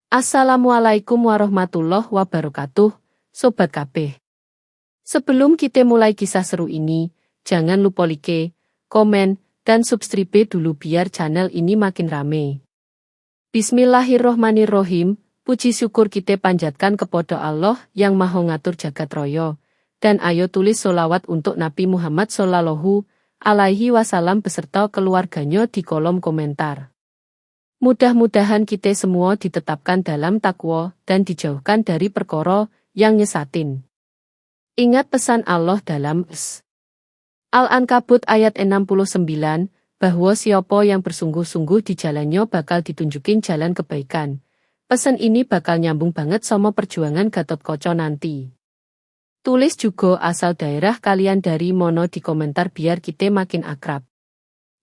Assalamualaikum warahmatullahi wabarakatuh, Sobat kabeh. Sebelum kita mulai kisah seru ini, jangan lupa like, komen, dan subscribe dulu biar channel ini makin rame. Bismillahirrohmanirrohim, puji syukur kita panjatkan kepada Allah yang maha ngatur jagat raya. Dan ayo tulis sholawat untuk Nabi Muhammad Sallallahu Alaihi Wasallam beserta keluarganya di kolom komentar. Mudah-mudahan kita semua ditetapkan dalam takwa dan dijauhkan dari perkara yang nyesatin. Ingat pesan Allah dalam Al-Ankabut ayat 69, bahwa siapa yang bersungguh-sungguh di jalannya bakal ditunjukin jalan kebaikan. Pesan ini bakal nyambung banget sama perjuangan Gatotkaca nanti. Tulis juga asal daerah kalian dari mono di komentar biar kita makin akrab.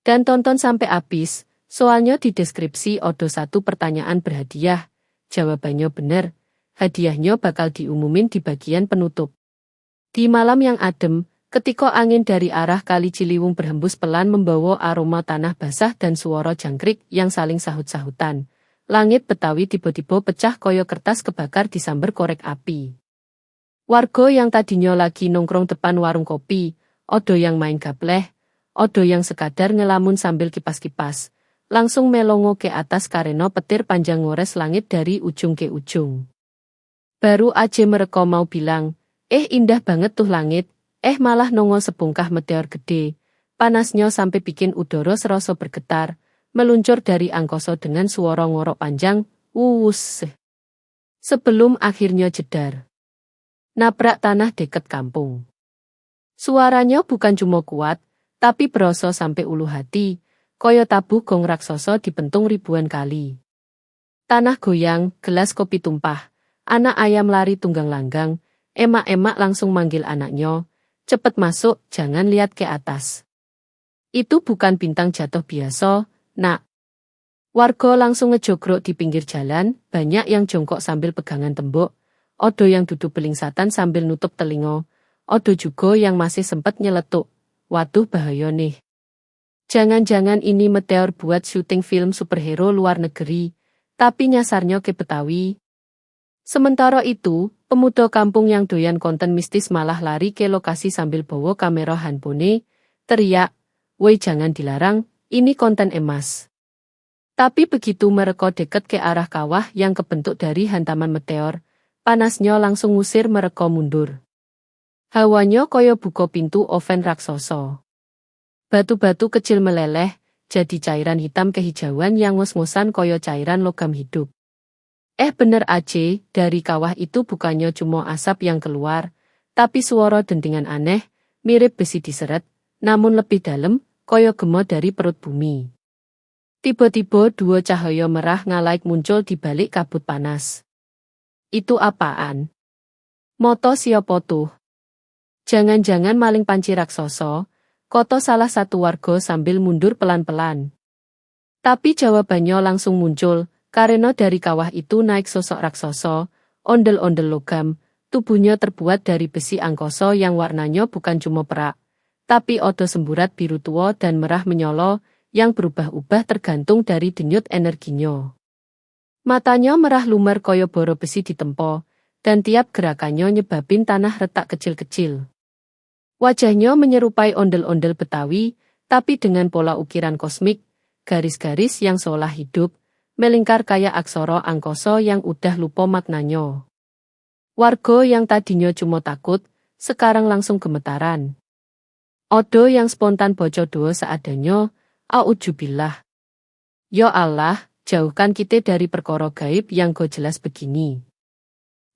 Dan tonton sampai habis. Soalnya di deskripsi ada satu pertanyaan berhadiah, jawabannya benar, hadiahnya bakal diumumin di bagian penutup. Di malam yang adem, ketika angin dari arah Kali Ciliwung berhembus pelan membawa aroma tanah basah dan suara jangkrik yang saling sahut-sahutan, langit Betawi tiba-tiba pecah koyo kertas kebakar disamber korek api. Warga yang tadinya lagi nongkrong depan warung kopi, odo yang main gapleh, odo yang sekadar ngelamun sambil kipas-kipas, langsung melongo ke atas karena petir panjang ngores langit dari ujung ke ujung. Baru aja mereka mau bilang, indah banget tuh langit, malah nongol sebongkah meteor gede, panasnya sampai bikin udara serasa bergetar, meluncur dari angkasa dengan suara ngorok panjang, wuus. Sebelum akhirnya jedar. Nabrak tanah deket kampung. Suaranya bukan cuma kuat, tapi berasa sampai ulu hati, koyo tabuh gong raksasa dipentung ribuan kali. Tanah goyang, gelas kopi tumpah, anak ayam lari tunggang langgang, emak-emak langsung manggil anaknya, cepet masuk, jangan lihat ke atas. Itu bukan bintang jatuh biasa, nak. Warga langsung ngejogrok di pinggir jalan, banyak yang jongkok sambil pegangan tembok, odo yang duduk belingsatan sambil nutup telinga, odo juga yang masih sempat nyeletuk, waduh bahaya nih. Jangan-jangan ini meteor buat syuting film superhero luar negeri, tapi nyasarnya ke Betawi. Sementara itu, pemuda kampung yang doyan konten mistis malah lari ke lokasi sambil bawa kamera handphone, teriak, "Woi jangan dilarang, ini konten emas." Tapi begitu mereka deket ke arah kawah yang kebentuk dari hantaman meteor, panasnya langsung ngusir mereka mundur. Hawanya koyo buka pintu oven raksasa. Batu-batu kecil meleleh, jadi cairan hitam kehijauan yang ngos-ngosan koyo cairan logam hidup. Bener aja, dari kawah itu bukannya cuma asap yang keluar, tapi suara dentingan aneh, mirip besi diseret, namun lebih dalam, koyo gema dari perut bumi. Tiba-tiba dua cahaya merah ngalaik muncul di balik kabut panas. Itu apaan? Moto siapa tuh? Jangan-jangan maling panci raksasa, koto salah satu warga sambil mundur pelan-pelan. Tapi jawabannya langsung muncul, karena dari kawah itu naik sosok raksasa, ondel-ondel logam, tubuhnya terbuat dari besi angkasa yang warnanya bukan cuma perak, tapi odo semburat biru tua dan merah menyolo, yang berubah-ubah tergantung dari denyut energinya. Matanya merah lumer koyo boro besi ditempo, dan tiap gerakannya nyebabin tanah retak kecil-kecil. Wajahnya menyerupai ondel-ondel Betawi, tapi dengan pola ukiran kosmik, garis-garis yang seolah hidup, melingkar kayak aksara angkasa yang udah lupa maknanya. Warga yang tadinya cuma takut, sekarang langsung gemetaran. Odo yang spontan bocor doa seadanya, a'udzubillah. Ya Allah, jauhkan kita dari perkara gaib yang go jelas begini.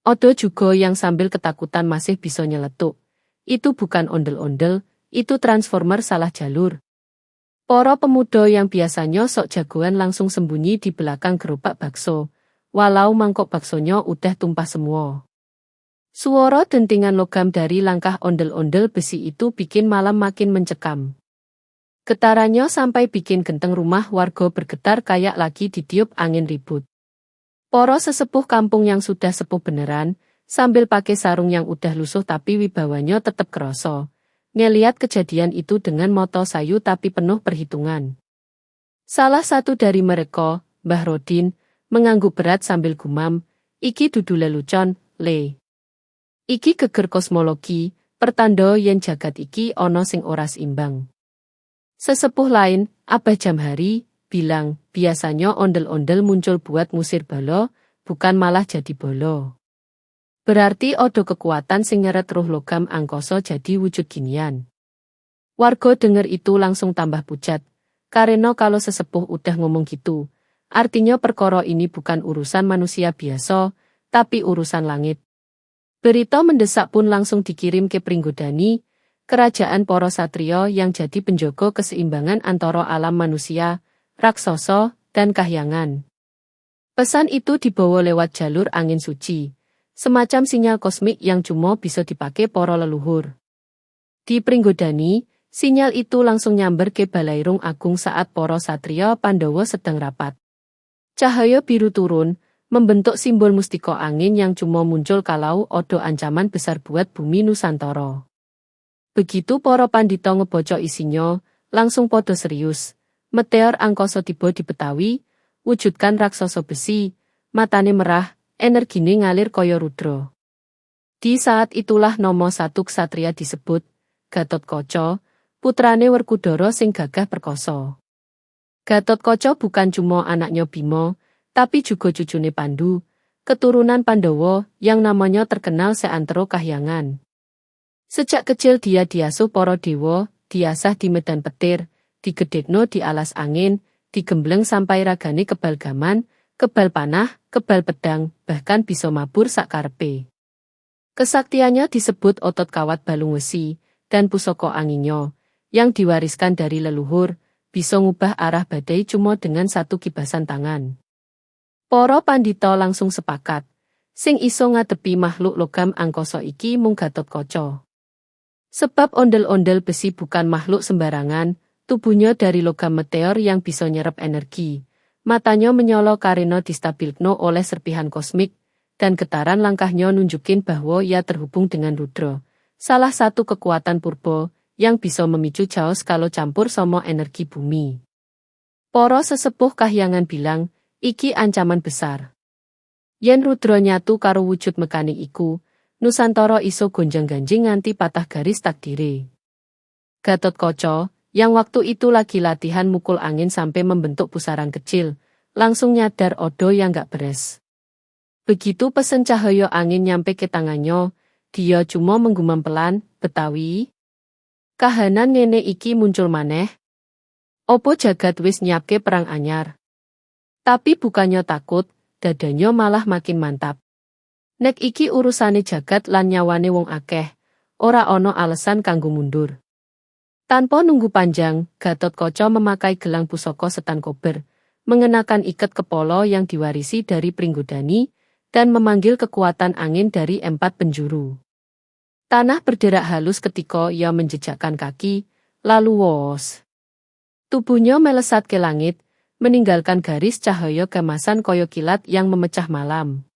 Odo juga yang sambil ketakutan masih bisa nyeletuk. Itu bukan ondel-ondel, itu transformer salah jalur. Para pemuda yang biasanya sok jagoan langsung sembunyi di belakang gerobak bakso, walau mangkok baksonya udah tumpah semua. Suara dentingan logam dari langkah ondel-ondel besi itu bikin malam makin mencekam. Getarannya sampai bikin genteng rumah warga bergetar kayak lagi ditiup angin ribut. Para sesepuh kampung yang sudah sepuh beneran, sambil pakai sarung yang udah lusuh tapi wibawanya tetap kerasa. Ngeliat kejadian itu dengan mata sayu tapi penuh perhitungan. Salah satu dari mereka, Mbah Rodin, mengangguk berat sambil gumam, iki dudu lelucon, le. Iki geger kosmologi, pertanda yen jagat iki ana sing ora seimbang. Sesepuh lain, Abah Jamhari, bilang, biasanya ondel-ondel muncul buat ngusir bala, bukan malah jadi bolo. Berarti ada kekuatan sing nyeret ruh logam angkasa jadi wujud ginian. Warga denger itu langsung tambah pucat, karena kalau sesepuh udah ngomong gitu, artinya perkara ini bukan urusan manusia biasa, tapi urusan langit. Berita mendesak pun langsung dikirim ke Pringgodani, kerajaan para satria yang jadi penjaga keseimbangan antara alam manusia, raksasa, dan kahyangan. Pesan itu dibawa lewat jalur angin suci, semacam sinyal kosmik yang cuma bisa dipakai para leluhur. Di Pringgodani, sinyal itu langsung nyamber ke Balairung Agung saat para satria Pandhawa sedang rapat. Cahaya biru turun, membentuk simbol mustika angin yang cuma muncul kalau ada ancaman besar buat bumi Nusantara. Begitu para pandita ngebaca isinya, langsung podo serius. Meteor angkasa tiba di Betawi, wujudkan raksasa besi, matane merah, energine ngalir kaya rudra. Di saat itulah nomo satu ksatria disebut, Gatotkaca, putrane Werkudara sing gagah perkasa. Gatotkaca bukan cuma anaknya Bima, tapi juga cucune Pandu, keturunan Pandhawa yang namanya terkenal seantero kahyangan. Sejak kecil dia diasuh para dewa, diasah di medan petir, digedhekno di alas angin, digembleng sampai ragane kebal gaman, kebal panah, kebal pedang, bahkan bisa mabur sakarepe. Kesaktiannya disebut otot kawat balung wesi, dan pusaka anginnya, yang diwariskan dari leluhur, bisa ngubah arah badai cuma dengan satu kibasan tangan. Para pandita langsung sepakat, sing iso ngadepi makhluk logam angkasa iki mung Gatotkaca. Sebab ondel-ondel besi bukan makhluk sembarangan, tubuhnya dari logam meteor yang bisa nyerap energi. Matanya menyala karena distabilno oleh serpihan kosmik, dan getaran langkahnya nunjukin bahwa ia terhubung dengan Rudra, salah satu kekuatan purba yang bisa memicu chaos kalau campur sama energi bumi. Para sesepuh kahyangan bilang, iki ancaman besar. Yen Rudra nyatu karo wujud mekanik iku, Nusantara iso gonjang-ganjing nganti patah garis takdire. Gatotkaca, yang waktu itu lagi latihan mukul angin sampai membentuk pusaran kecil, langsung nyadar odo yang gak beres. Begitu pesen cahaya angin nyampe ke tangannya, dia cuma menggumam pelan, Betawi. Kahanan ngene iki muncul maneh. Opo jagat wis nyiapke perang anyar. Tapi bukannya takut, dadanya malah makin mantap. Nek iki urusane jagat lan nyawane wong akeh, ora ana alasan kanggo mundur. Tanpa nunggu panjang, Gatotkaca memakai gelang pusaka setan kober, mengenakan iket kepala yang diwarisi dari Pringgodani, dan memanggil kekuatan angin dari 4 penjuru. Tanah berderak halus ketika ia menjejakkan kaki, lalu wos. Tubuhnya melesat ke langit, meninggalkan garis cahaya kemasan koyo kilat yang memecah malam.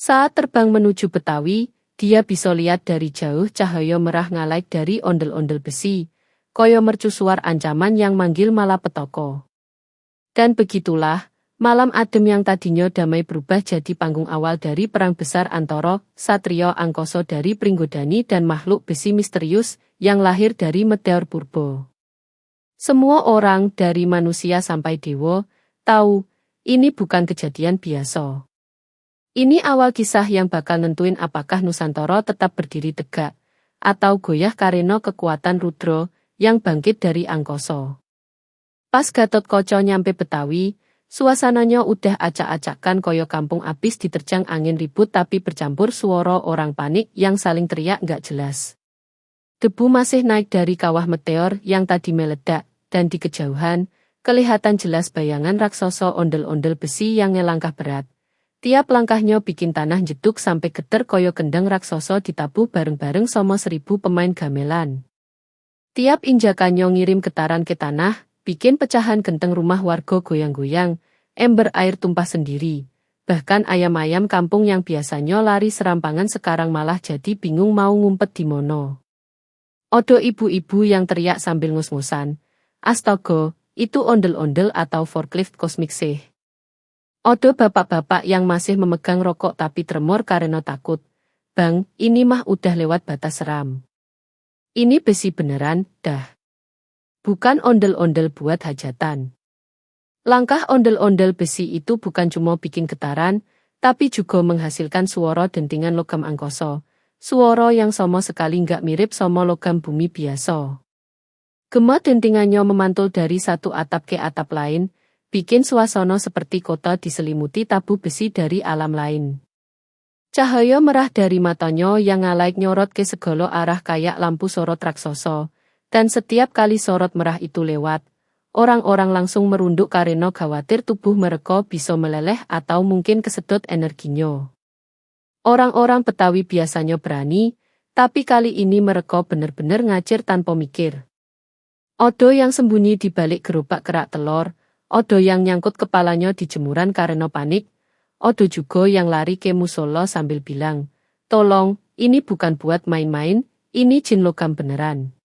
Saat terbang menuju Betawi, dia bisa lihat dari jauh cahaya merah ngalaik dari ondel-ondel besi, koyo mercusuar ancaman yang manggil malapetaka. Dan begitulah, malam adem yang tadinya damai berubah jadi panggung awal dari perang besar antara satria angkasa dari Pringgodani dan makhluk besi misterius yang lahir dari meteor purba. Semua orang dari manusia sampai dewa tahu, ini bukan kejadian biasa. Ini awal kisah yang bakal nentuin apakah Nusantara tetap berdiri tegak, atau goyah karena kekuatan Rudra yang bangkit dari angkasa. Pas Gatotkaca nyampe Betawi, suasananya udah acak-acakan koyo kampung abis diterjang angin ribut tapi bercampur suara orang panik yang saling teriak gak jelas. Debu masih naik dari kawah meteor yang tadi meledak, dan di kejauhan, kelihatan jelas bayangan raksasa ondel-ondel besi yang ngelangkah berat. Tiap langkahnya bikin tanah jeduk sampai geter koyo kendang raksasa ditabuh bareng-bareng sama 1000 pemain gamelan. Tiap injakannya ngirim getaran ke tanah, bikin pecahan genteng rumah warga goyang-goyang, ember air tumpah sendiri. Bahkan ayam-ayam kampung yang biasanya lari serampangan sekarang malah jadi bingung mau ngumpet di mono. Odo ibu-ibu yang teriak sambil ngus-ngusan, astaga, itu ondel-ondel atau forklift kosmik sih. Ada bapak-bapak yang masih memegang rokok tapi tremor karena takut. Bang, ini mah udah lewat batas seram. Ini besi beneran, dah. Bukan ondel-ondel buat hajatan. Langkah ondel-ondel besi itu bukan cuma bikin getaran, tapi juga menghasilkan suara dentingan logam angkasa. Suara yang sama sekali nggak mirip sama logam bumi biasa. Gema dentingannya memantul dari satu atap ke atap lain, bikin suasana seperti kota diselimuti tabu besi dari alam lain. Cahaya merah dari matanya yang ngalaik nyorot ke segala arah kayak lampu sorot raksasa, dan setiap kali sorot merah itu lewat, orang-orang langsung merunduk karena khawatir tubuh mereka bisa meleleh atau mungkin kesedot energinya. Orang-orang Betawi biasanya berani, tapi kali ini mereka benar-benar ngacir tanpa mikir. Odo yang sembunyi di balik gerobak kerak telur, odo yang nyangkut kepalanya di jemuran karena panik, odo juga yang lari ke musola sambil bilang, "Tolong, ini bukan buat main-main, ini jin logam beneran."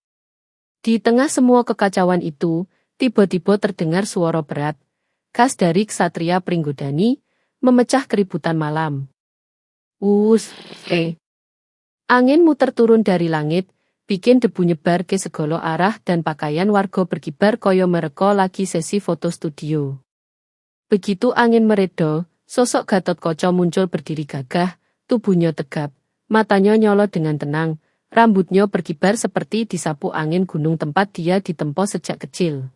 Di tengah semua kekacauan itu, tiba-tiba terdengar suara berat, khas dari ksatria Pringgodani, memecah keributan malam. Angin muter turun dari langit, bikin debu nyebar ke segala arah dan pakaian warga berkibar kaya mereka lagi sesi foto studio. Begitu angin mereda, sosok Gatotkaca muncul berdiri gagah, tubuhnya tegap, matanya nyolot dengan tenang, rambutnya berkibar seperti disapu angin gunung tempat dia ditempa sejak kecil.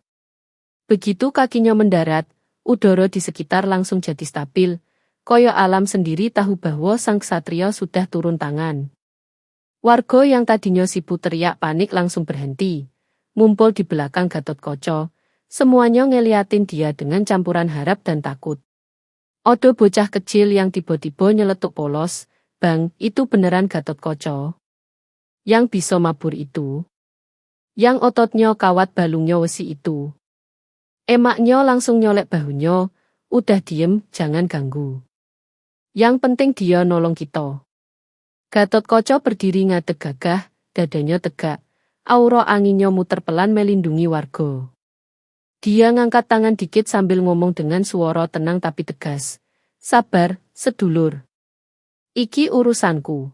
Begitu kakinya mendarat, udara di sekitar langsung jadi stabil, kaya alam sendiri tahu bahwa sang ksatria sudah turun tangan. Warga yang tadinya sibuk teriak panik langsung berhenti, ngumpul di belakang Gatotkaca, semuanya ngeliatin dia dengan campuran harap dan takut. Ada bocah kecil yang tiba-tiba nyeletuk polos, "Bang, itu beneran Gatotkaca? Yang bisa mabur itu? Yang ototnya kawat balungnya wesi itu?" Emaknya langsung nyolek bahunya, "Udah diem, jangan ganggu. Yang penting dia nolong kita." Gatotkaca berdiri ngadeg gagah, dadanya tegak, aura anginnya muter pelan melindungi warga. Dia ngangkat tangan dikit sambil ngomong dengan suara tenang tapi tegas, "Sabar, sedulur. Iki urusanku."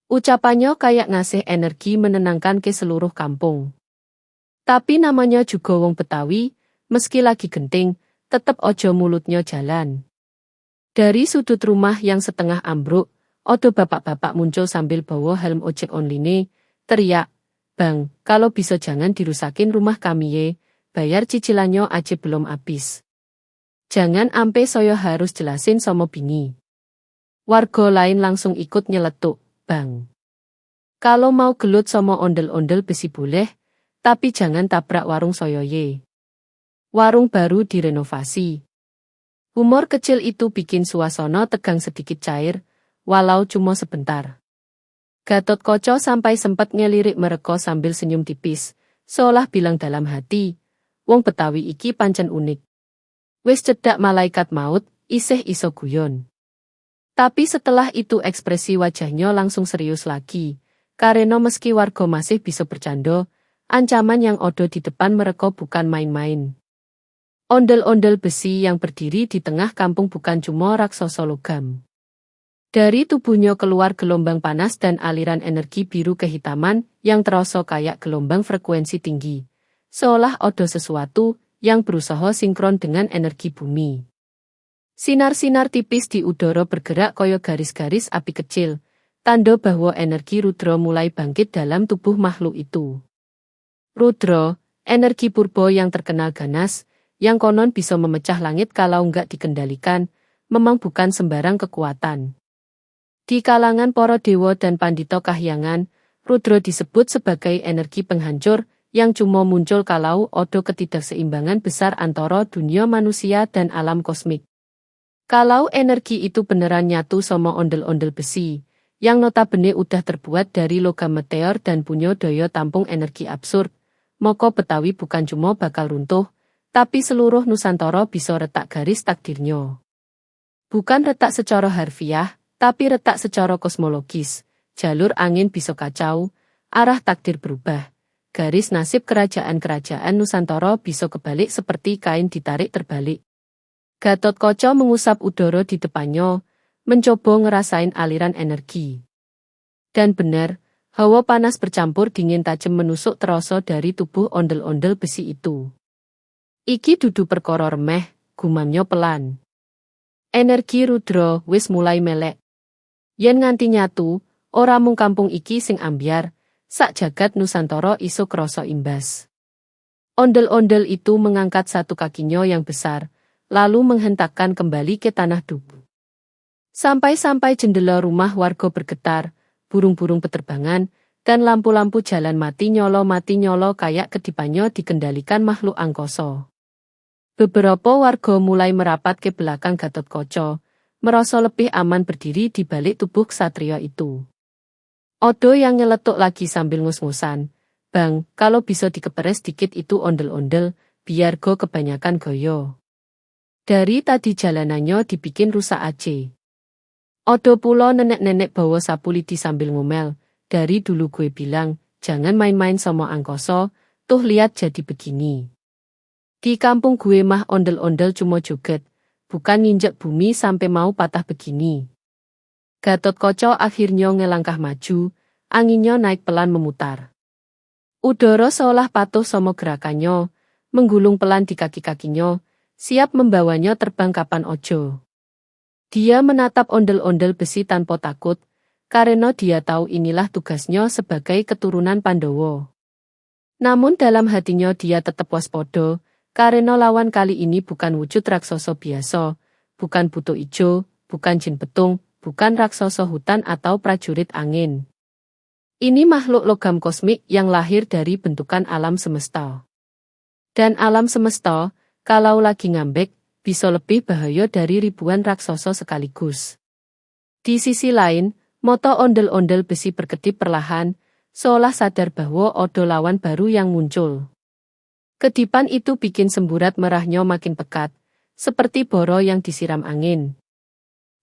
Ucapannya kayak ngasih energi menenangkan ke seluruh kampung. Tapi namanya juga wong Betawi, meski lagi genting, tetep ojo mulutnya jalan. Dari sudut rumah yang setengah ambruk, ada bapak-bapak muncul sambil bawa helm ojek online, teriak, "Bang, kalau bisa jangan dirusakin rumah kami ye, bayar cicilannya aja belum habis. Jangan ampe saya harus jelasin sama bini." Warga lain langsung ikut nyeletuk, "Bang, kalau mau gelut sama ondel-ondel besi boleh, tapi jangan tabrak warung saya ye. Warung baru direnovasi." Humor kecil itu bikin suasana tegang sedikit cair, walau cuma sebentar. Gatotkaca sampai sempat ngelirik mereka sambil senyum tipis, seolah bilang dalam hati, "Wong Betawi iki pancen unik. Wis cedak malaikat maut, isih iso guyon." Tapi setelah itu ekspresi wajahnya langsung serius lagi, karena meski warga masih bisa bercanda, ancaman yang ada di depan mereka bukan main-main. Ondel-ondel besi yang berdiri di tengah kampung bukan cuma raksasa logam. Dari tubuhnya keluar gelombang panas dan aliran energi biru kehitaman yang terasa kayak gelombang frekuensi tinggi. Seolah ada sesuatu yang berusaha sinkron dengan energi bumi. Sinar-sinar tipis di udara bergerak kaya garis-garis api kecil, tanda bahwa energi Rudra mulai bangkit dalam tubuh makhluk itu. Rudra, energi purba yang terkenal ganas, yang konon bisa memecah langit kalau nggak dikendalikan, memang bukan sembarang kekuatan. Di kalangan para dewa dan pandita kahyangan, Rudra disebut sebagai energi penghancur yang cuma muncul kalau ada ketidakseimbangan besar antara dunia manusia dan alam kosmik. Kalau energi itu beneran nyatu sama ondel-ondel besi, yang notabene udah terbuat dari logam meteor dan punya daya tampung energi absurd, maka Betawi bukan cuma bakal runtuh, tapi seluruh Nusantara bisa retak garis takdirnya. Bukan retak secara harfiah, tapi retak secara kosmologis. Jalur angin bisa kacau, arah takdir berubah. Garis nasib kerajaan-kerajaan Nusantara bisa kebalik seperti kain ditarik terbalik. Gatotkaca mengusap udara di depannya, mencoba ngerasain aliran energi. Dan benar, hawa panas bercampur dingin tajam menusuk terasa dari tubuh ondel-ondel besi itu. Iki dudu perkara remeh, gumamnya pelan. Energi Rudra wis mulai melek. Yen nganti nyatu, ora mung kampung iki sing ambyar, sak jagat Nusantara iso krasa imbas. Ondel-ondel itu mengangkat satu kakinya yang besar, lalu menghentakkan kembali ke tanah dubu. Sampai-sampai jendela rumah warga bergetar, burung-burung peterbangan, dan lampu-lampu jalan mati nyolo kayak kedipannya dikendalikan makhluk angkasa. Beberapa warga mulai merapat ke belakang Gatotkaca, merasa lebih aman berdiri di balik tubuh ksatria itu. Odo yang nyeletuk lagi sambil ngus-ngusan, "Bang, kalau bisa dikeperes dikit itu ondel-ondel, biar go kebanyakan goyo. Dari tadi jalanannya dibikin rusak aja." Odo pula nenek-nenek bawa sapu lidi sambil ngomel, "Dari dulu gue bilang, jangan main-main sama angkasa, tuh lihat jadi begini. Di kampung gue mah ondel-ondel cuma joget, bukan nginjek bumi sampai mau patah begini." Gatotkaca akhirnya ngelangkah maju, anginnya naik pelan memutar. Udara seolah patuh sama gerakannya, menggulung pelan di kaki-kakinya, siap membawanya terbang kapan ojo. Dia menatap ondel-ondel besi tanpa takut, karena dia tahu inilah tugasnya sebagai keturunan Pandawa. Namun dalam hatinya dia tetap waspada, karena lawan kali ini bukan wujud raksasa biasa, bukan buto ijo, bukan jin petung, bukan raksasa hutan atau prajurit angin. Ini makhluk logam kosmik yang lahir dari bentukan alam semesta. Dan alam semesta, kalau lagi ngambek, bisa lebih bahaya dari ribuan raksasa sekaligus. Di sisi lain, mata ondel-ondel besi berkedip perlahan, seolah sadar bahwa ada lawan baru yang muncul. Kedipan itu bikin semburat merahnya makin pekat, seperti boro yang disiram angin.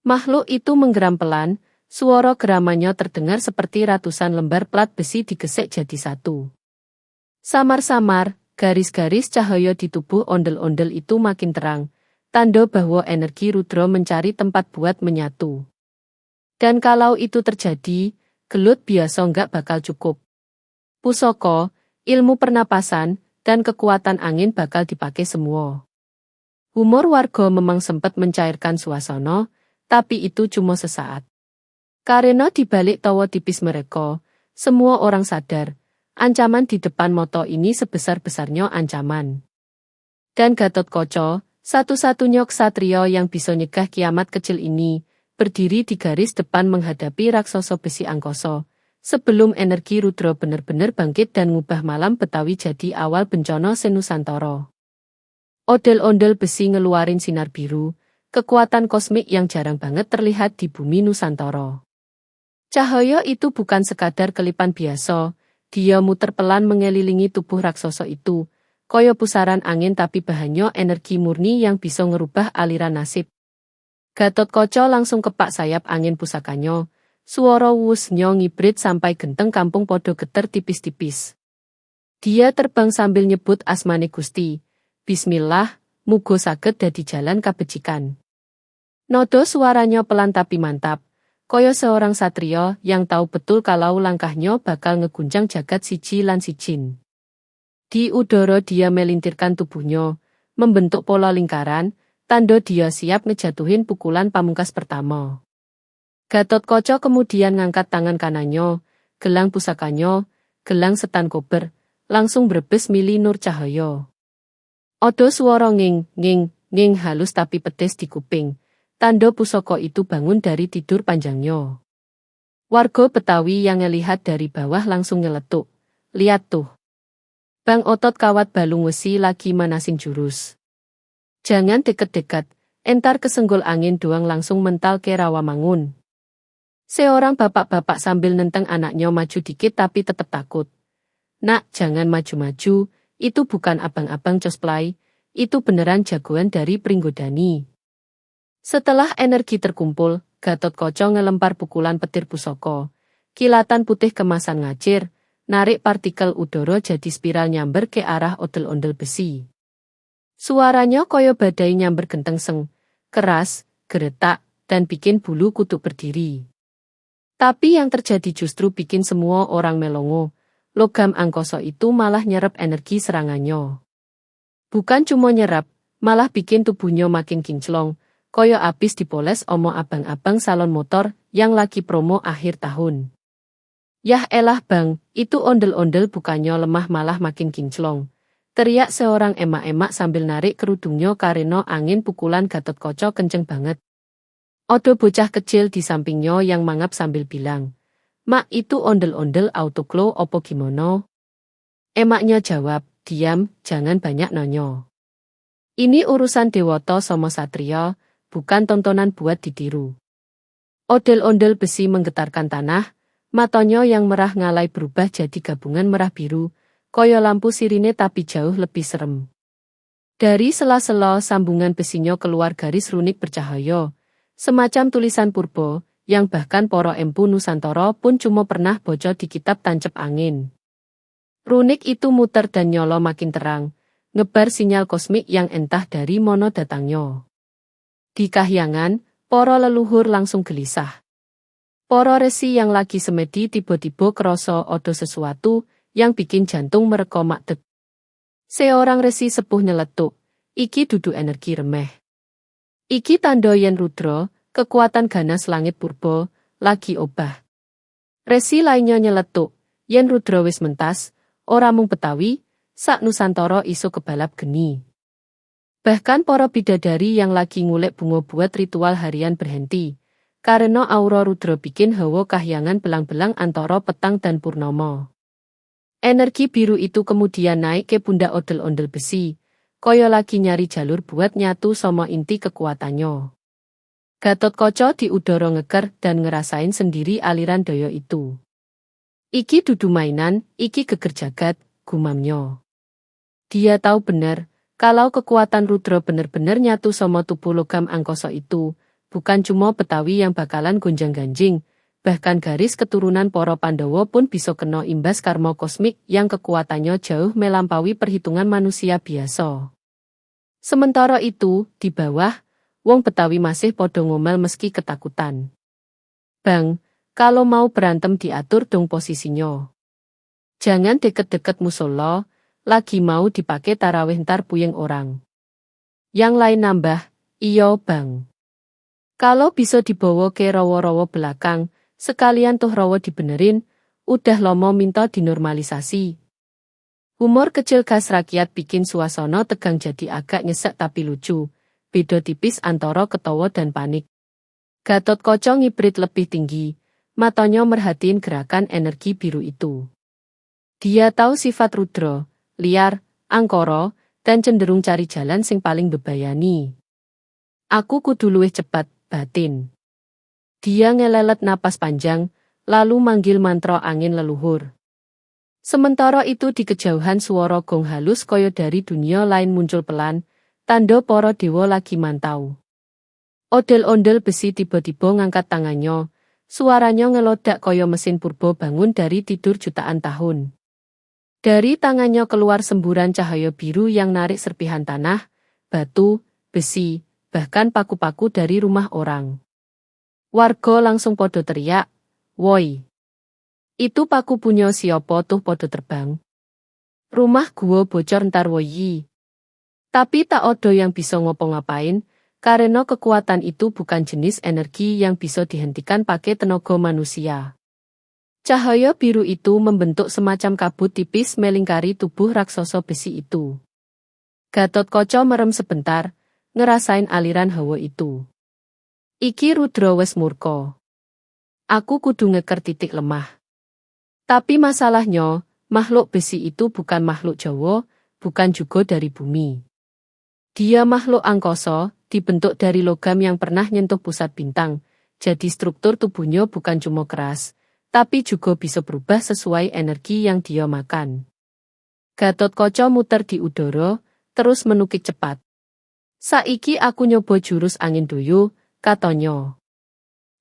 Makhluk itu menggeram pelan, suara geramannya terdengar seperti ratusan lembar plat besi digesek jadi satu. Samar-samar, garis-garis cahaya di tubuh ondel-ondel itu makin terang, tanda bahwa energi Rudra mencari tempat buat menyatu. Dan kalau itu terjadi, gelut biasa nggak bakal cukup. Pusaka, ilmu pernapasan, dan kekuatan angin bakal dipakai semua. Humor warga memang sempat mencairkan suasana, tapi itu cuma sesaat. Karena di balik tawa tipis mereka, semua orang sadar, ancaman di depan mata ini sebesar-besarnya ancaman. Dan Gatotkaca, satu-satunya ksatria yang bisa nyegah kiamat kecil ini, berdiri di garis depan menghadapi raksasa besi angkasa, sebelum energi Rudra benar-benar bangkit dan ngubah malam Betawi jadi awal bencana senusantara. Ondel-ondel besi ngeluarin sinar biru, kekuatan kosmik yang jarang banget terlihat di bumi Nusantara. Cahaya itu bukan sekadar kelipan biasa, dia muter pelan mengelilingi tubuh raksasa itu, kaya pusaran angin tapi bahannya energi murni yang bisa ngerubah aliran nasib. Gatotkaca langsung kepak sayap angin pusakanya, suara wusnya ngibrit sampai genteng kampung podo geter tipis-tipis. Dia terbang sambil nyebut asmane Gusti, "Bismillah, mugo saged dadi jalan kabecikan." Nodo suaranya pelan tapi mantap, kaya seorang satria yang tahu betul kalau langkahnya bakal ngeguncang jagat siji lan sijin. Di udara dia melintirkan tubuhnya, membentuk pola lingkaran, tanda dia siap ngejatuhin pukulan pamungkas pertama. Gatotkaca kemudian ngangkat tangan kanannya, gelang pusakanya, gelang setan kober, langsung brebes mili nur cahaya. Odo suara nging, nging, nging halus tapi pedes di kuping. Tanda pusaka itu bangun dari tidur panjangnya. Warga Betawi yang ngelihat dari bawah langsung nyeletuk. "Lihat tuh. Bang Otot kawat balung wesi lagi manasin jurus. Jangan deket-deket, entar kesenggol angin doang langsung mental ke Rawamangun." Seorang bapak-bapak sambil nenteng anaknya maju dikit tapi tetap takut. "Nak, jangan maju-maju, itu bukan abang-abang cosplay, itu beneran jagoan dari Pringgodani." Setelah energi terkumpul, Gatotkaca ngelempar pukulan petir pusaka. Kilatan putih kemasan ngacir, narik partikel udara jadi spiral nyamber ke arah ondel-ondel besi. Suaranya koyo badai nyamber gentengseng, keras, geretak, dan bikin bulu kuduk berdiri. Tapi yang terjadi justru bikin semua orang melongo. Logam angkoso itu malah nyerap energi serangannya. Bukan cuma nyerap, malah bikin tubuhnya makin kinclong, koyo abis dipoles omo abang-abang salon motor yang lagi promo akhir tahun. Yah elah bang, itu ondel-ondel bukannya lemah malah makin kinclong. Teriak seorang emak-emak sambil narik kerudungnya karena angin pukulan Gatotkaca kenceng banget. Odo bocah kecil di sampingnya yang mangap sambil bilang, "Mak, itu ondel-ondel autoglow opo gimana?" Emaknya jawab, "Diam, jangan banyak nonyo. Ini urusan Dewata sama Satria, bukan tontonan buat ditiru." Ondel-ondel besi menggetarkan tanah, matanya yang merah ngalai berubah jadi gabungan merah biru, koyo lampu sirine tapi jauh lebih serem. Dari sela-sela sambungan besinya keluar garis runik bercahaya, semacam tulisan purba, yang bahkan para empu Nusantara pun cuma pernah baca di kitab tancep angin. Runik itu muter dan nyolo makin terang, ngebar sinyal kosmik yang entah dari mana datangnya. Di kahyangan, para leluhur langsung gelisah. Para resi yang lagi semedi tiba-tiba kerasa ada sesuatu yang bikin jantung mereka makdeg. Seorang resi sepuh nyeletuk, "Iki dudu energi remeh. Iki tanda yen Rudra, kekuatan ganas langit purba, lagi obah." Resi lainnya nyeletuk, "Yen Rudra wis mentas, ora mung Betawi, sak Nusantara iso kebalap geni." Bahkan para bidadari yang lagi ngulek bunga buat ritual harian berhenti, karena aura Rudra bikin hawa kahyangan belang-belang antara petang dan purnama. Energi biru itu kemudian naik ke pundak ondel-ondel besi, koyo lagi nyari jalur buat nyatu sama inti kekuatannya. Gatotkaca di udara ngeker dan ngerasain sendiri aliran daya itu. "Iki dudu mainan, iki geger jagat," gumamnya. Dia tahu benar, kalau kekuatan Rudra benar-benar nyatu sama tubuh logam angkoso itu, bukan cuma Betawi yang bakalan gonjang-ganjing, bahkan garis keturunan para Pandawa pun bisa kena imbas karma kosmik yang kekuatannya jauh melampaui perhitungan manusia biasa. Sementara itu, di bawah, wong Betawi masih podo ngomel meski ketakutan. "Bang, kalau mau berantem diatur dong posisinya. Jangan deket-deket musola, lagi mau dipakai tarawih ntar puyeng orang." Yang lain nambah, "Iyo bang. Kalau bisa dibawa ke rawa-rawa belakang, sekalian tuh rawa dibenerin, udah lomo minta dinormalisasi." Humor kecil khas rakyat bikin suasana tegang jadi agak nyesek tapi lucu, beda tipis antara ketawa dan panik. Gatotkaca ngibrit lebih tinggi, matanya merhatiin gerakan energi biru itu. Dia tahu sifat Rudra, liar, angkara, dan cenderung cari jalan sing paling bebayani. "Aku kudu luwih cepat," batin. Dia ngelelet napas panjang, lalu manggil mantra angin leluhur. Sementara itu di kejauhan suara gong halus koyo dari dunia lain muncul pelan, tanda para dewa lagi mantau. Ondel-ondel besi tiba-tiba ngangkat tangannya, suaranya ngelodak koyo mesin purba bangun dari tidur jutaan tahun. Dari tangannya keluar semburan cahaya biru yang narik serpihan tanah, batu, besi, bahkan paku-paku dari rumah orang. Warga langsung podo teriak, "Woi! Itu paku punya siapa tuh podo terbang? Rumah gua bocor ntar woyi." Tapi tak ada yang bisa ngopo-ngapain, karena kekuatan itu bukan jenis energi yang bisa dihentikan pakai tenaga manusia. Cahaya biru itu membentuk semacam kabut tipis melingkari tubuh raksasa besi itu. Gatotkaca merem sebentar, ngerasain aliran hawa itu. "Iki Rudra wes murka. Aku kudu ngeker titik lemah." Tapi masalahnya, makhluk besi itu bukan makhluk Jawa, bukan juga dari bumi. Dia makhluk angkasa, dibentuk dari logam yang pernah nyentuh pusat bintang, jadi struktur tubuhnya bukan cuma keras, tapi juga bisa berubah sesuai energi yang dia makan. Gatotkaca muter di udara, terus menukik cepat. "Saiki aku nyoba jurus angin doyo," katanya.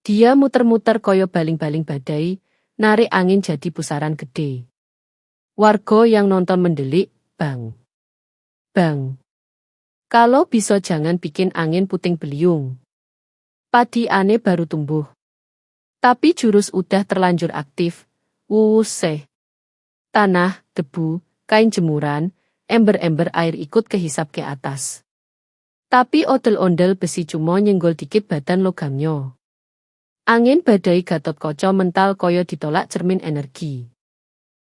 Dia muter-muter koyo baling-baling badai, narik angin jadi pusaran gede. Warga yang nonton mendelik, "Bang! Bang! Kalau bisa jangan bikin angin puting beliung. Padi ane baru tumbuh. Tapi jurus udah terlanjur aktif. Wuuseh. Tanah, debu, kain jemuran, ember-ember air ikut kehisap ke atas. Tapi ondel-ondel besi cuma nyenggol dikit badan logamnya. Angin badai Gatotkaca mental koyo ditolak cermin energi.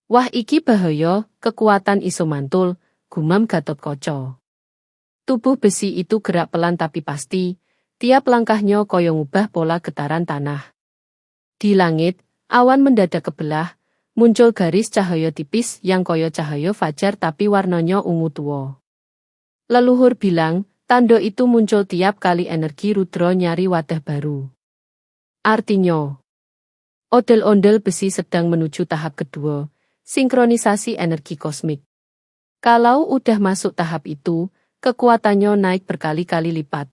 Wah iki bahaya, kekuatan iso mantul, gumam Gatotkaca. Tubuh besi itu gerak pelan tapi pasti, tiap langkahnya koyo ngubah pola getaran tanah. Di langit, awan mendadak kebelah, muncul garis cahaya tipis yang koyo cahaya fajar tapi warnanya ungu tua. Leluhur bilang, tanda itu muncul tiap kali energi rudra nyari wadah baru. Artinya, ondel-ondel besi sedang menuju tahap kedua, sinkronisasi energi kosmik. Kalau udah masuk tahap itu, kekuatannya naik berkali-kali lipat.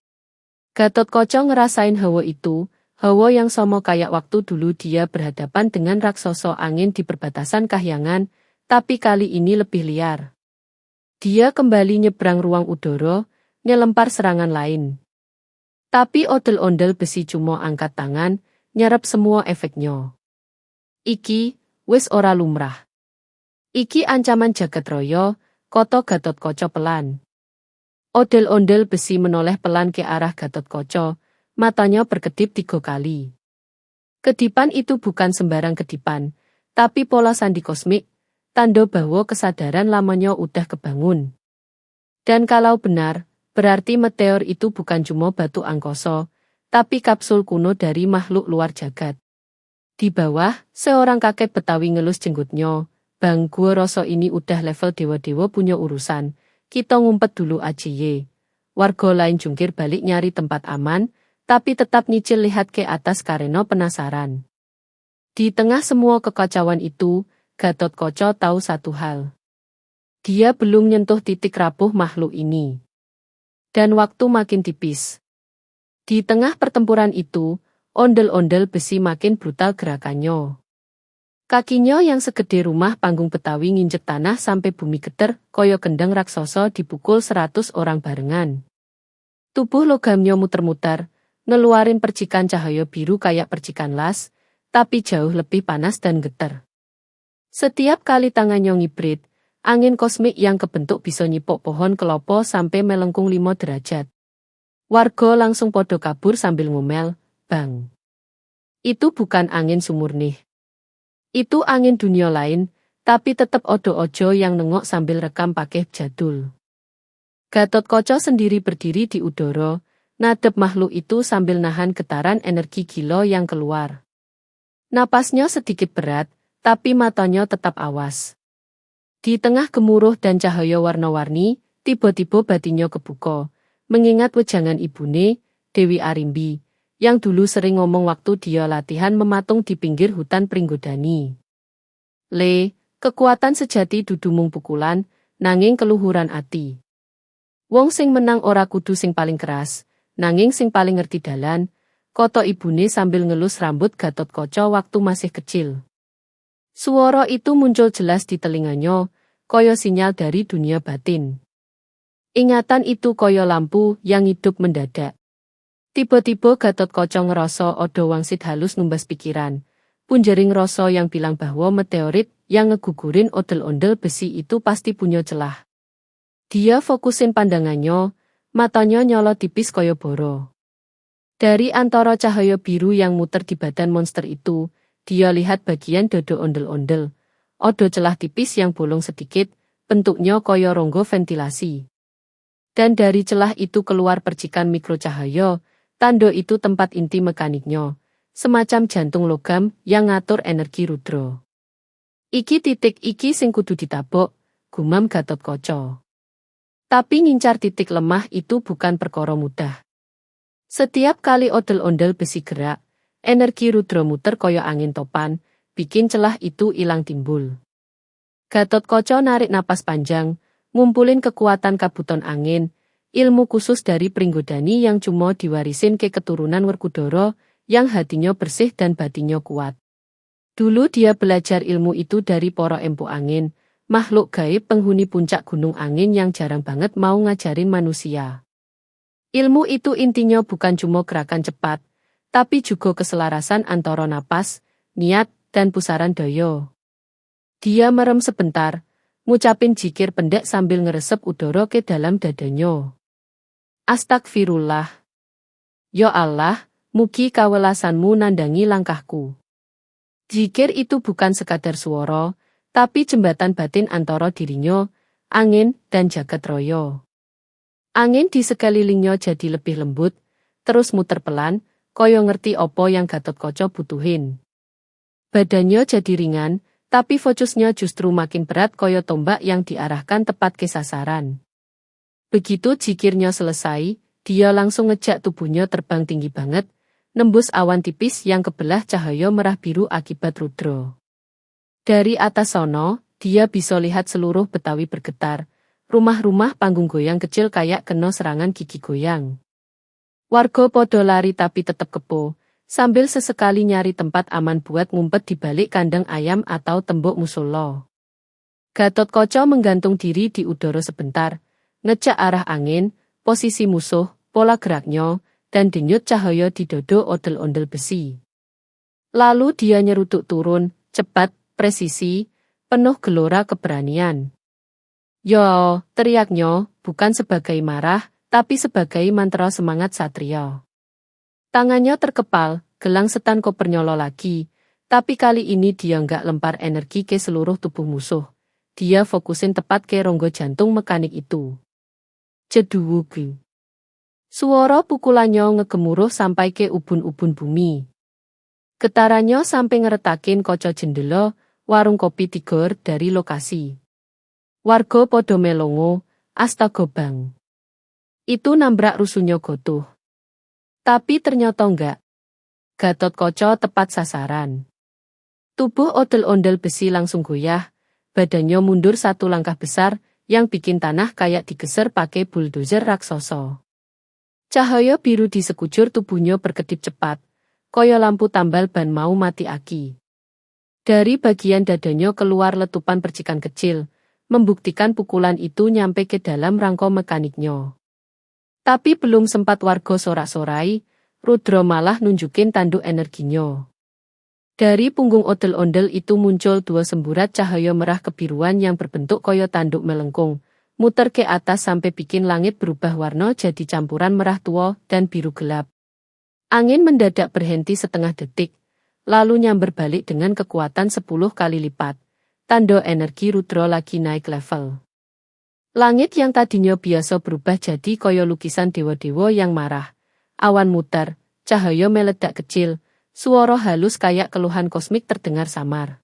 Gatotkaca ngerasain hawa itu, hawa yang sama kayak waktu dulu dia berhadapan dengan raksasa angin di perbatasan kahyangan, tapi kali ini lebih liar. Dia kembali nyebrang ruang udara, ngelempar serangan lain. Tapi ondel-ondel besi cuma angkat tangan, nyerap semua efeknya. Iki, wis ora lumrah. Iki ancaman jagat raya, kata Gatotkaca pelan. Ondel-ondel besi menoleh pelan ke arah Gatotkaca, matanya berkedip 3 kali. Kedipan itu bukan sembarang kedipan, tapi pola sandi kosmik, tanda bahwa kesadaran lamanya udah kebangun. Dan kalau benar, berarti meteor itu bukan cuma batu angkasa, tapi kapsul kuno dari makhluk luar jagat. Di bawah, seorang kakek Betawi ngelus jenggotnya, "Bang, gua rasa ini udah level dewa-dewa punya urusan, kita ngumpet dulu aja ye." Warga lain jungkir balik nyari tempat aman, tapi tetap nyicil lihat ke atas karena penasaran. Di tengah semua kekacauan itu, Gatotkaca tahu satu hal. Dia belum nyentuh titik rapuh makhluk ini. Dan waktu makin tipis. Di tengah pertempuran itu, ondel-ondel besi makin brutal gerakannya. Kakinya yang segede rumah panggung Betawi nginjek tanah sampai bumi geter, koyo gendang raksasa dipukul 100 orang barengan. Tubuh logamnya muter-muter, ngeluarin percikan cahaya biru kayak percikan las, tapi jauh lebih panas dan geter. Setiap kali tangannya ngibrit, angin kosmik yang kebentuk bisa nyipok pohon kelopo sampai melengkung 5 derajat. Warga langsung podo kabur sambil ngomel, "Bang, itu bukan angin sumurnih. Itu angin dunia lain, tapi tetep ojo-ojo yang nengok sambil rekam pakai jadul." Gatotkaca sendiri berdiri di udara, ngadep makhluk itu sambil nahan getaran energi gila yang keluar. Napasnya sedikit berat, tapi matanya tetap awas. Di tengah gemuruh dan cahaya warna-warni, tiba-tiba batinnya kebuka, mengingat wejangan ibune, Dewi Arimbi, yang dulu sering ngomong waktu dia latihan mematung di pinggir hutan Pringgodani. Kekuatan sejati dudu mung pukulan, nanging keluhuran ati. Wong sing menang ora kudu sing paling keras, nanging sing paling ngerti dalan, kata ibune sambil ngelus rambut Gatotkaca waktu masih kecil. Suara itu muncul jelas di telinganya, koyo sinyal dari dunia batin. Ingatan itu koyo lampu yang hidup mendadak. Tiba-tiba Gatotkaca ngerasa ada wangsit halus numbas pikiran. Punjering rasa yang bilang bahwa meteorit yang ngegugurin ondel-ondel besi itu pasti punya celah. Dia fokusin pandangannya, matanya nyolot tipis koyo boro. Dari antara cahaya biru yang muter di badan monster itu, dia lihat bagian dada ondel-ondel. Ada celah tipis yang bolong sedikit, bentuknya koyo rongga ventilasi. Dan dari celah itu keluar percikan mikrocahaya, tanda itu tempat inti mekaniknya, semacam jantung logam yang ngatur energi rudra. Iki titik iki sing kudu ditabok, gumam Gatotkaca. Tapi ngincar titik lemah itu bukan perkara mudah. Setiap kali ondel-ondel besi gerak, energi rudra muter koyo angin topan, bikin celah itu ilang timbul. Gatotkaca narik napas panjang, ngumpulin kekuatan kabuton angin, ilmu khusus dari Pringgodani yang cuma diwarisin ke keturunan Werkudara, yang hatinya bersih dan batinnya kuat. Dulu dia belajar ilmu itu dari para empu angin, makhluk gaib penghuni puncak gunung angin yang jarang banget mau ngajarin manusia. Ilmu itu intinya bukan cuma gerakan cepat, tapi juga keselarasan antara napas, niat, dan pusaran daya. Dia merem sebentar, ngucapin zikir pendek sambil ngeresep udara ke dalam dadanya. Astagfirullah. Ya Allah, mugi kawelasanmu nandangi langkahku. Zikir itu bukan sekadar suara, tapi jembatan batin antara dirinya, angin, dan jagat raya. Angin di sekelilingnya jadi lebih lembut, terus muter pelan, koyo ngerti opo yang Gatotkaca butuhin. Badannya jadi ringan, tapi fokusnya justru makin berat koyo tombak yang diarahkan tepat ke sasaran. Begitu zikirnya selesai, dia langsung ngejak tubuhnya terbang tinggi banget, nembus awan tipis yang kebelah cahaya merah biru akibat rudra. Dari atas sono, dia bisa lihat seluruh Betawi bergetar, rumah-rumah panggung goyang kecil kayak kena serangan gigi goyang. Warga podo lari tapi tetap kepo, sambil sesekali nyari tempat aman buat ngumpet di balik kandang ayam atau tembok musola. Gatotkaca menggantung diri di udara sebentar, ngecek arah angin, posisi musuh, pola geraknya, dan denyut cahaya di dodo ondel-ondel besi. Lalu dia nyerutuk turun, cepat, presisi, penuh gelora keberanian. Yo, teriaknya, bukan sebagai marah, tapi sebagai mantra semangat satria. Tangannya terkepal, gelang setan koper nyolo lagi, tapi kali ini dia nggak lempar energi ke seluruh tubuh musuh. Dia fokusin tepat ke rongga jantung mekanik itu. Jeduwugu. Suara pukulannya ngegemuruh sampai ke ubun-ubun bumi. Getarannya sampai ngeretakin kaca jendela, warung kopi tigor dari lokasi. Warga podo melongo, astaga bang. Itu nambrak rusuhnya Gotuh. Tapi ternyata enggak. Gatotkaca tepat sasaran. Tubuh ondel-ondel besi langsung goyah, badannya mundur satu langkah besar, yang bikin tanah kayak digeser pakai bulldozer raksasa. Cahaya biru di sekujur tubuhnya berkedip cepat, koyo lampu tambal ban mau mati aki. Dari bagian dadanya keluar letupan percikan kecil, membuktikan pukulan itu nyampe ke dalam rangka mekaniknya. Tapi belum sempat warga sorak-sorai, Rudra malah nunjukin tanduk energinya. Dari punggung ondel-ondel itu muncul dua semburat cahaya merah kebiruan yang berbentuk koyo tanduk melengkung, muter ke atas sampai bikin langit berubah warna jadi campuran merah tua dan biru gelap. Angin mendadak berhenti setengah detik, lalu nyamber balik dengan kekuatan 10 kali lipat. Tanda energi Rudra lagi naik level. Langit yang tadinya biasa berubah jadi koyo lukisan dewa-dewa yang marah. Awan muter, cahaya meledak kecil, suara halus kayak keluhan kosmik terdengar samar.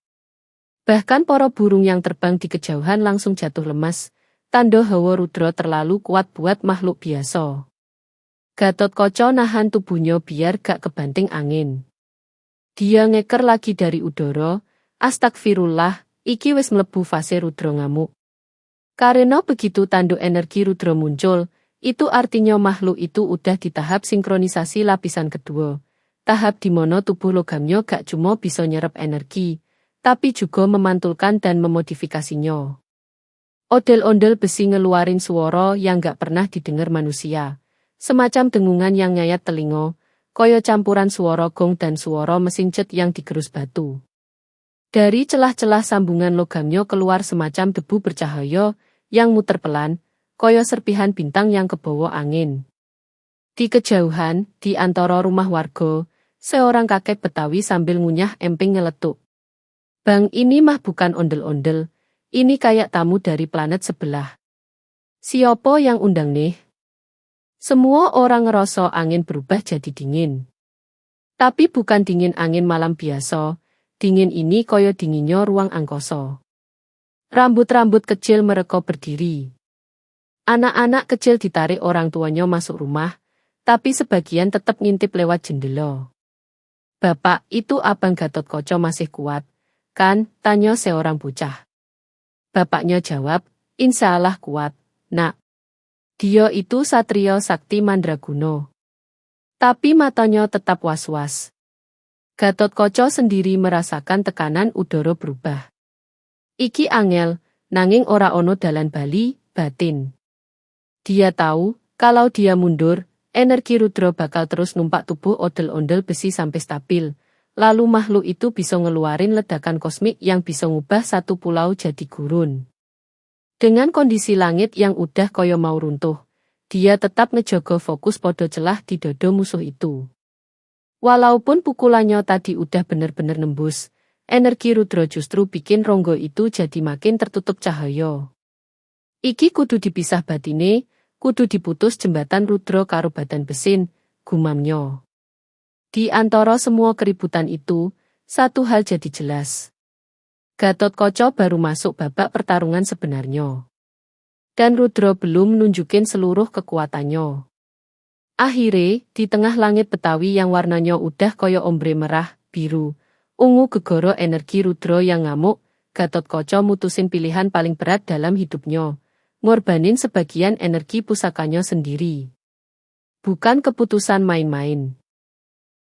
Bahkan para burung yang terbang di kejauhan langsung jatuh lemas, tanda hawa Rudra terlalu kuat buat makhluk biasa. Gatotkaca nahan tubuhnya biar gak kebanting angin. Dia ngeker lagi dari udara, astagfirullah, iki wis mlebu fase Rudra ngamuk. Karena begitu tanduk energi Rudra muncul, itu artinya makhluk itu udah di tahap sinkronisasi lapisan kedua. Tahap di mana tubuh logamnya gak cuma bisa nyerap energi, tapi juga memantulkan dan memodifikasinya. Ondel-ondel besi ngeluarin suara yang gak pernah didengar manusia. Semacam dengungan yang nyayat telinga, koyo campuran suara gong dan suara mesin jet yang digerus batu. Dari celah-celah sambungan logamnya keluar semacam debu bercahaya, yang muter pelan, koyo serpihan bintang yang kebawa angin. Di kejauhan, di antara rumah warga, seorang kakek Betawi sambil ngunyah emping ngeletuk. Bang, ini mah bukan ondel-ondel, ini kayak tamu dari planet sebelah. Siapa yang undang nih? Semua orang ngerasa angin berubah jadi dingin. Tapi bukan dingin angin malam biasa, dingin ini koyo dinginnya ruang angkasa. Rambut-rambut kecil mereka berdiri. Anak-anak kecil ditarik orang tuanya masuk rumah, tapi sebagian tetap ngintip lewat jendela. Bapak, itu abang Gatotkaca masih kuat, kan? Tanya seorang bocah. Bapaknya jawab, insya Allah kuat, nak. Dia itu satria sakti mandraguna. Tapi matanya tetap was-was. Gatotkaca sendiri merasakan tekanan udara berubah. Iki angel, nanging ora ono dalan bali, batin. Dia tahu, kalau dia mundur, energi rudra bakal terus numpak tubuh ondel-ondel besi sampai stabil. Lalu makhluk itu bisa ngeluarin ledakan kosmik yang bisa ngubah satu pulau jadi gurun. Dengan kondisi langit yang udah koyo mau runtuh, dia tetap ngejogo fokus podo celah di dodo musuh itu. Walaupun pukulannya tadi udah bener-bener nembus, energi rudra justru bikin ronggo itu jadi makin tertutup cahaya. Iki kudu dipisah batine, kudu diputus jembatan rudra karo badan besin, gumamnya. Di antara semua keributan itu, satu hal jadi jelas. Gatotkaca baru masuk babak pertarungan sebenarnya. Dan Rudra belum nunjukin seluruh kekuatannya. Akhirnya, di tengah langit Betawi yang warnanya udah koyo ombre merah, biru, ungu gegoro energi Rudra yang ngamuk, Gatotkaca mutusin pilihan paling berat dalam hidupnya, ngorbanin sebagian energi pusakanya sendiri. Bukan keputusan main-main.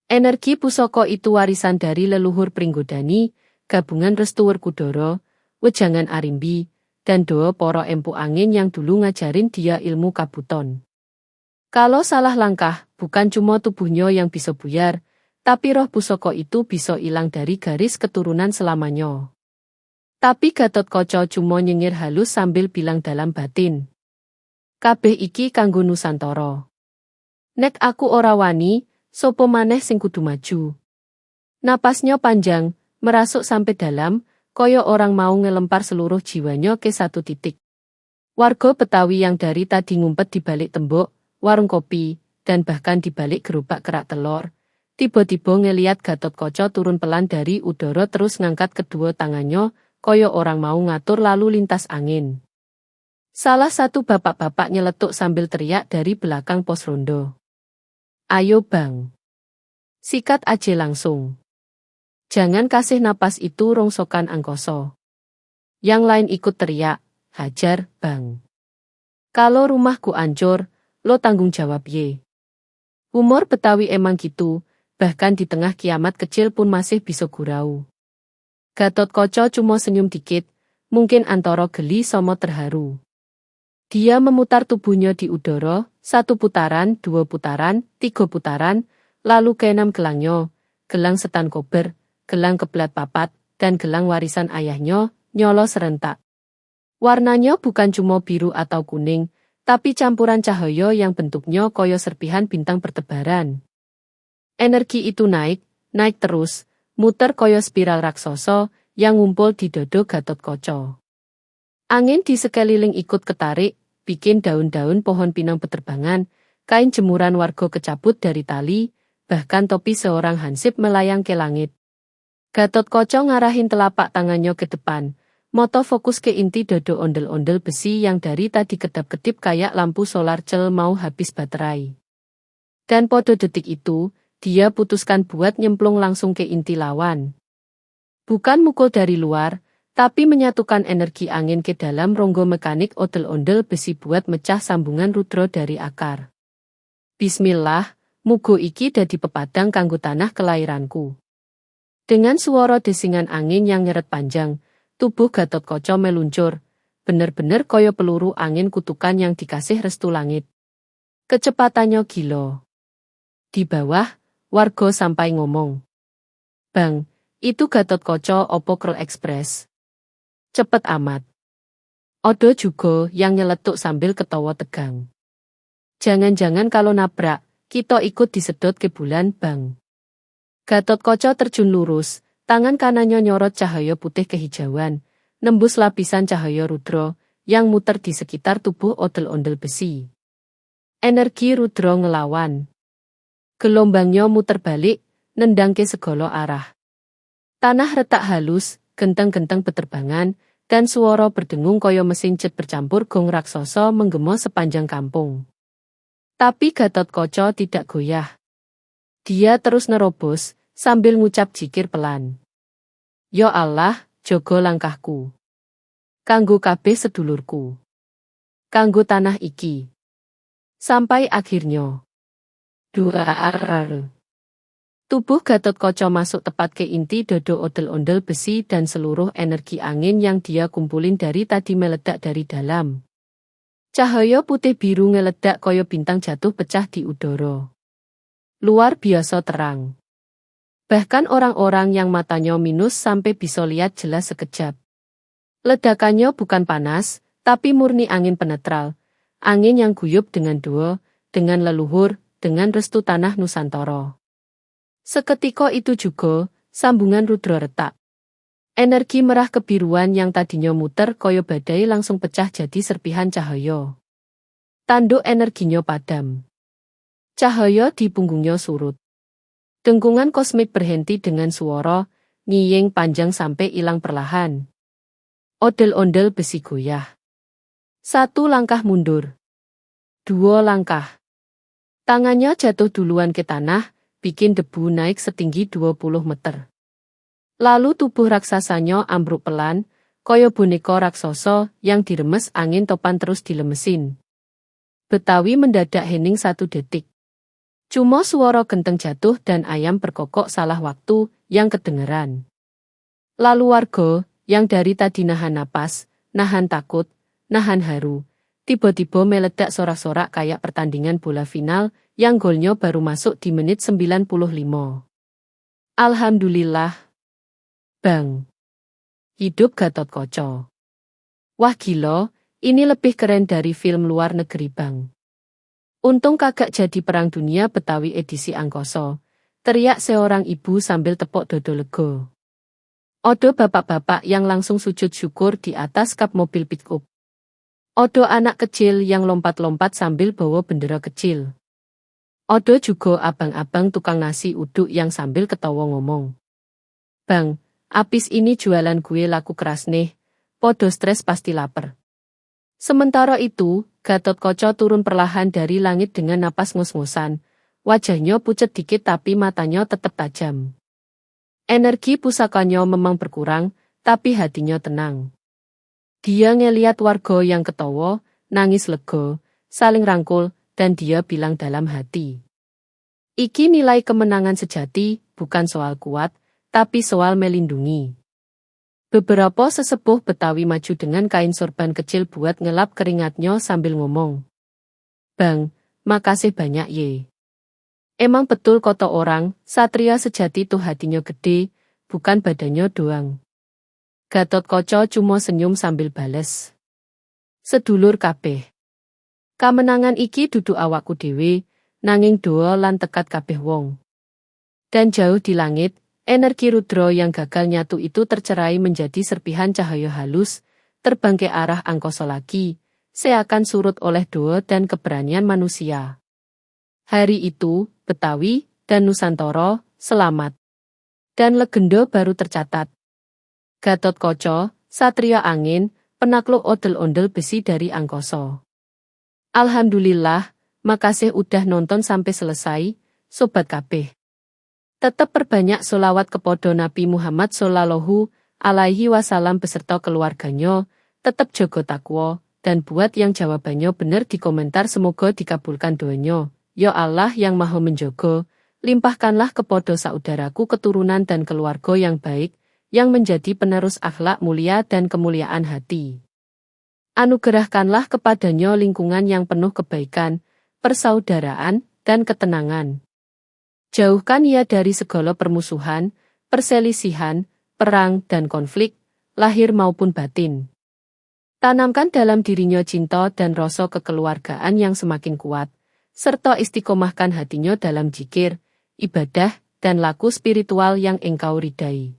Energi pusaka itu warisan dari leluhur Pringgodani, gabungan Restu Werkudara, Wejangan Arimbi, dan doa para empu angin yang dulu ngajarin dia ilmu kabuton. Kalau salah langkah, bukan cuma tubuhnya yang bisa buyar, tapi roh pusaka itu bisa hilang dari garis keturunan selamanya. Tapi Gatotkaca cuma nyengir halus sambil bilang dalam batin. Kabeh iki kanggo Nusantara. Nek aku ora wani, sopo maneh sing kudu maju. Napasnya panjang, merasuk sampai dalam, koyo orang mau ngelempar seluruh jiwanya ke satu titik. Warga Betawi yang dari tadi ngumpet di balik tembok, warung kopi, dan bahkan di balik gerobak kerak telur, tiba-tiba ngeliat Gatotkaca turun pelan dari udara terus ngangkat kedua tangannya, koyo orang mau ngatur lalu lintas angin. Salah satu bapak-bapak nyeletuk sambil teriak dari belakang pos rondo. Ayo bang. Sikat aja langsung. Jangan kasih napas itu rongsokan angkoso. Yang lain ikut teriak, hajar bang. Kalau rumahku ancur, lo tanggung jawab ye. Humor Betawi emang gitu, bahkan di tengah kiamat kecil pun masih bisa gurau. Gatotkaca cuma senyum dikit, mungkin antara geli sama terharu. Dia memutar tubuhnya di udara, 1 putaran, 2 putaran, 3 putaran, lalu ke-6 gelangnya, gelang setan kober, gelang keblat papat, dan gelang warisan ayahnya, nyolo serentak. Warnanya bukan cuma biru atau kuning, tapi campuran cahaya yang bentuknya koyo serpihan bintang bertebaran. Energi itu naik terus, muter koyo spiral raksasa yang ngumpul di dodo Gatotkaca. Angin di sekeliling ikut ketarik, bikin daun-daun pohon pinang beterbangan, kain jemuran warga kecabut dari tali, bahkan topi seorang hansip melayang ke langit. Gatotkaca ngarahin telapak tangannya ke depan, moto fokus ke inti dodo ondel-ondel besi yang dari tadi kedap-kedip kayak lampu solar cel mau habis baterai. Dan pada detik itu, dia putuskan buat nyemplung langsung ke inti lawan. Bukan mukul dari luar, tapi menyatukan energi angin ke dalam ronggo mekanik ondel-ondel besi buat mecah sambungan rudra dari akar. Bismillah, mugo iki dadi pepadang kanggo tanah kelairanku. Dengan suara desingan angin yang nyeret panjang, tubuh Gatotkaca meluncur, bener-bener koyo peluru angin kutukan yang dikasih restu langit. Kecepatannya gila. Di bawah, warga sampai ngomong. Bang, itu Gatotkaca opo Krl Express? Cepet amat. Odo juga yang nyeletuk sambil ketawa tegang. Jangan-jangan kalau nabrak, kita ikut disedot ke bulan bang. Gatotkaca terjun lurus, tangan kanannya nyorot cahaya putih kehijauan, nembus lapisan cahaya rudra, yang muter di sekitar tubuh ondel-ondel besi. Energi rudra ngelawan. Gelombangnya muter balik, nendang ke segala arah. Tanah retak halus, genteng-genteng beterbangan, dan suara berdengung koyo mesin jet bercampur gong raksasa menggema sepanjang kampung. Tapi Gatotkaca tidak goyah. Dia terus nerobos, sambil ngucap zikir pelan. Ya Allah, jogo langkahku. Kanggo kabeh sedulurku. Kanggo tanah iki. Sampai akhirnya. Duar. Tubuh Gatotkaca masuk tepat ke inti dodo ondel-ondel besi dan seluruh energi angin yang dia kumpulin dari tadi meledak dari dalam. Cahaya putih biru ngeledak koyo bintang jatuh pecah di udara. Luar biasa terang. Bahkan orang-orang yang matanya minus sampai bisa lihat jelas sekejap. Ledakannya bukan panas, tapi murni angin penetral. Angin yang guyup dengan dua, dengan leluhur, dengan restu tanah Nusantara. Seketika itu juga, sambungan rudra retak. Energi merah kebiruan yang tadinya muter koyo badai langsung pecah jadi serpihan cahaya. Tanduk energinya padam. Cahaya di punggungnya surut. Dengkungan kosmik berhenti dengan suara, ngiying panjang sampai hilang perlahan. Ondel-ondel besi goyah. 1 langkah mundur. 2 langkah. Tangannya jatuh duluan ke tanah, bikin debu naik setinggi 20 meter. Lalu tubuh raksasanya ambruk pelan, koyo boneka raksasa yang diremes angin topan terus dilemesin. Betawi mendadak hening 1 detik. Cuma suara genteng jatuh dan ayam berkokok salah waktu yang kedengeran. Lalu warga, yang dari tadi nahan napas, nahan takut, nahan haru, tiba-tiba meledak sorak-sorak kayak pertandingan bola final, yang golnya baru masuk di menit 95. Alhamdulillah. Bang. Hidup Gatotkaca. Wah gila, ini lebih keren dari film luar negeri bang. Untung kagak jadi perang dunia Betawi edisi angkasa, teriak seorang ibu sambil tepok dodo lega. Odo bapak-bapak yang langsung sujud syukur di atas kap mobil pick-up. Odo anak kecil yang lompat-lompat sambil bawa bendera kecil. Odo juga abang-abang tukang nasi uduk yang sambil ketawa ngomong. Bang, abis ini jualan gue laku keras nih, podo stres pasti lapar. Sementara itu, Gatotkaca turun perlahan dari langit dengan napas ngos-ngosan. Wajahnya pucet dikit tapi matanya tetap tajam. Energi pusakanya memang berkurang, tapi hatinya tenang. Dia ngeliat warga yang ketawa, nangis lega, saling rangkul, dan dia bilang dalam hati. Iki nilai kemenangan sejati, bukan soal kuat, tapi soal melindungi. Beberapa sesepuh Betawi maju dengan kain sorban kecil buat ngelap keringatnya sambil ngomong. Bang, makasih banyak ye. Emang betul kata orang, satria sejati tuh hatinya gede, bukan badannya doang. Gatotkaca cuma senyum sambil bales. Sedulur kabeh. Kamenangan iki dudu awakku dhewe, nanging doa lan tekat kabeh wong. Dan jauh di langit, energi rudra yang gagal nyatu itu tercerai menjadi serpihan cahaya halus, terbang ke arah angkasa lagi, seakan surut oleh doa dan keberanian manusia. Hari itu, Betawi dan Nusantara selamat. Dan legenda baru tercatat. Gatotkaca, satria angin, penakluk ondel-ondel besi dari angkasa. Alhamdulillah, makasih udah nonton sampai selesai, sobat kabeh. Tetap perbanyak sholawat kepada Nabi Muhammad Shallallahu Alaihi Wasallam beserta keluarganya, tetap jaga takwa, dan buat yang jawabannya benar di komentar semoga dikabulkan doanya. Ya Allah yang maha menjaga, limpahkanlah kepada saudaraku keturunan dan keluarga yang baik, yang menjadi penerus akhlak mulia dan kemuliaan hati. Anugerahkanlah kepadanya lingkungan yang penuh kebaikan, persaudaraan, dan ketenangan. Jauhkan ia dari segala permusuhan, perselisihan, perang, dan konflik, lahir maupun batin. Tanamkan dalam dirinya cinta dan rasa kekeluargaan yang semakin kuat, serta istiqomahkan hatinya dalam zikir, ibadah, dan laku spiritual yang engkau ridai.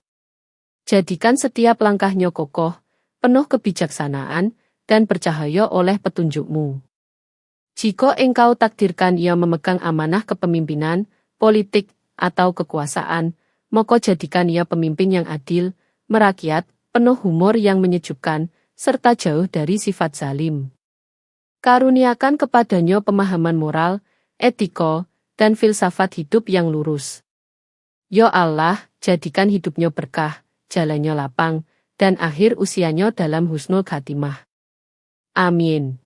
Jadikan setiap langkahnya kokoh, penuh kebijaksanaan, dan bercahaya oleh petunjukmu. Jika engkau takdirkan ia memegang amanah kepemimpinan, politik, atau kekuasaan, maka jadikan ia pemimpin yang adil, merakyat, penuh humor yang menyejukkan, serta jauh dari sifat zalim. Karuniakan kepadanya pemahaman moral, etika, dan filsafat hidup yang lurus. Ya Allah, jadikan hidupnya berkah, jalannya lapang, dan akhir usianya dalam husnul khatimah. Amin.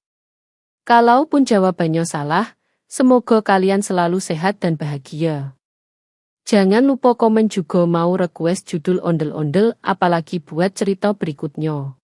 Kalaupun jawabannya salah, semoga kalian selalu sehat dan bahagia. Jangan lupa komen juga mau request judul ondel-ondel apalagi buat cerita berikutnya.